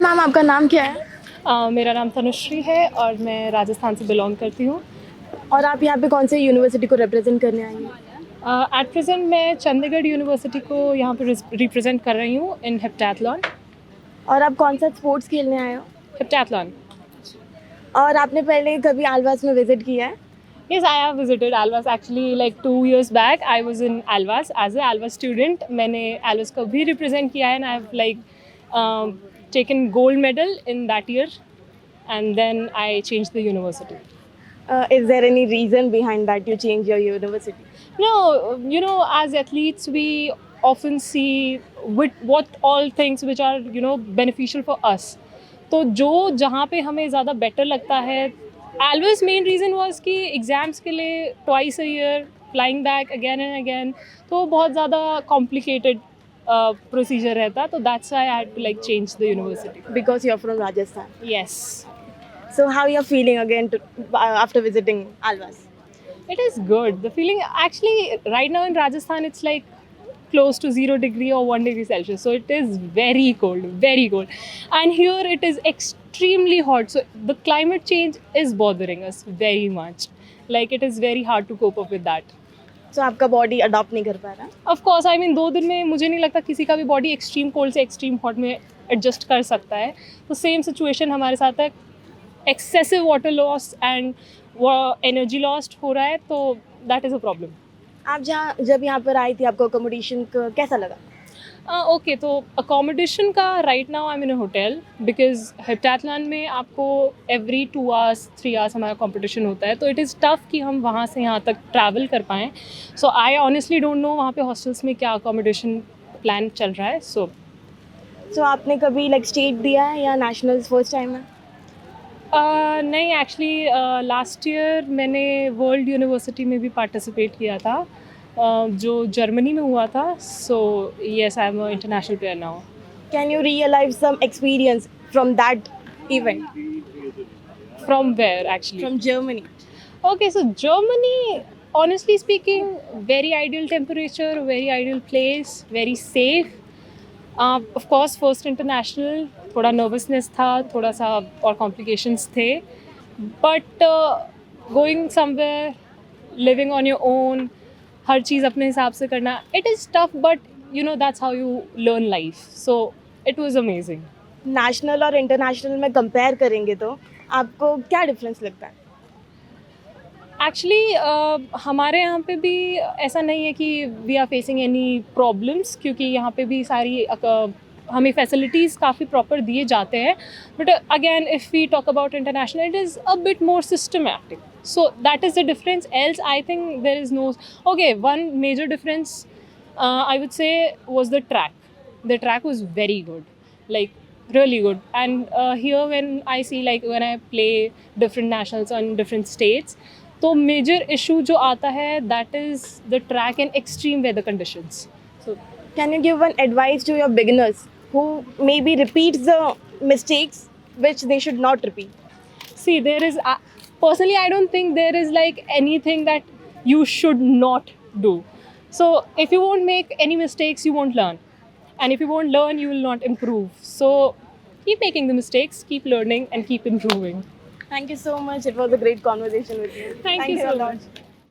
Ma'am आपका नाम क्या है? मेरा नाम तनुश्री है और मैं राजस्थान से बिलोंग करती हूँ। और आप यहाँ पे कौन से यूनिवर्सिटी को रिप्रेजेंट करने आई हैं? एट प्रेजेंट मैं चंडीगढ़ यूनिवर्सिटी को यहाँ पर रिप्रेजेंट कर रही हूँ इन हेप्टैथलॉन। और आप कौन सा स्पोर्ट्स खेलने आए हो? हेप्टैथलॉन। और आपने पहले कभी आलवास में विजिट किया है? Yes, I have visited Alvas actually like 2 years back. I was in Alvas as a Alvas student. मैंने Alvas को भी represent किया है and I have like taken gold medal in that year and then I changed the university. Is there any reason behind that you change your university? No, you know, as athletes we often see with what all things which are beneficial for us. तो जो जहाँ पे हमें ज़्यादा better लगता है, Always main reason was कि exams के लिए twice a year flying back again and again, तो बहुत ज़्यादा complicated procedure रहता, तो that's why I had to like change the university. Because you're from Rajasthan. Yes. So how you're feeling again after visiting Alvas? It is good. The feeling actually right now in Rajasthan it's like close to 0 degree or 1 degree Celsius. So it is very cold, very cold. And here it is extremely hot. So the climate change is bothering us very much. Like it is very hard to cope up with that. So आपका body adopt नहीं कर पा रहा? Of course, I mean 2 दिन में मुझे नहीं लगता किसी का भी body extreme cold से extreme hot में adjust कर सकता है. तो same situation हमारे साथ है. Excessive water loss and energy loss हो रहा है, तो that is a problem. आप जब यहाँ पर आई थी आपको अकोमोडेशन कैसा लगा? ओके, तो अकोमोडेशन का right now I am in a hotel because heptathlon में आपको एवरी 2 hours 3 hours हमारा कंपटीशन होता है, तो इट इज़ टफ कि हम वहाँ से यहाँ तक ट्रैवल कर पाएँ. सो आई ऑनेस्टली डोंट नो वहाँ पे हॉस्टल्स में क्या अकोमोडेशन प्लान चल रहा है. सो आपने कभी लाइक स्टेट दिया है या नेशनल्स फर्स्ट टाइम है? नहीं, एक्चुअली लास्ट ईयर मैंने वर्ल्ड यूनिवर्सिटी में भी पार्टिसिपेट किया था, जो जर्मनी में हुआ था. So yes, I am a international player now. Can you realize some experience from that event? From where actually? From Germany. Okay, so Germany, honestly speaking, very ideal temperature, very ideal place, very safe. Of course, first international, थोड़ा nervousness था, थोड़ा सा और complications थे. But going somewhere, living on your own, हर चीज़ अपने हिसाब से करना, it is tough, but you know that's how you learn life. So it was amazing. National और इंटरनेशनल में कंपेयर करेंगे तो आपको क्या डिफरेंस लगता है? एक्चुअली हमारे यहाँ पे भी ऐसा नहीं है कि we are facing any problems, क्योंकि यहाँ पे भी सारी हमें फैसिलिटीज़ काफ़ी प्रॉपर दिए जाते हैं. But again if we talk about international, it is a bit more systematic. So that is the difference. Else I think there is no. Okay, one major difference I would say was the track. The track was very good, like really good. And here when I see, like when I play different nationals on different states, तो major issue जो आता है that is the track in extreme weather conditions. So can you give one advice to your beginners who maybe repeats the mistakes which they should not repeat? see, there is personally I don't think there is like anything that you should not do. So if you won't make any mistakes, you won't learn, and if you won't learn, you will not improve. So keep making the mistakes, keep learning and keep improving. Thank you so much. It was a great conversation with you. Thank you so much.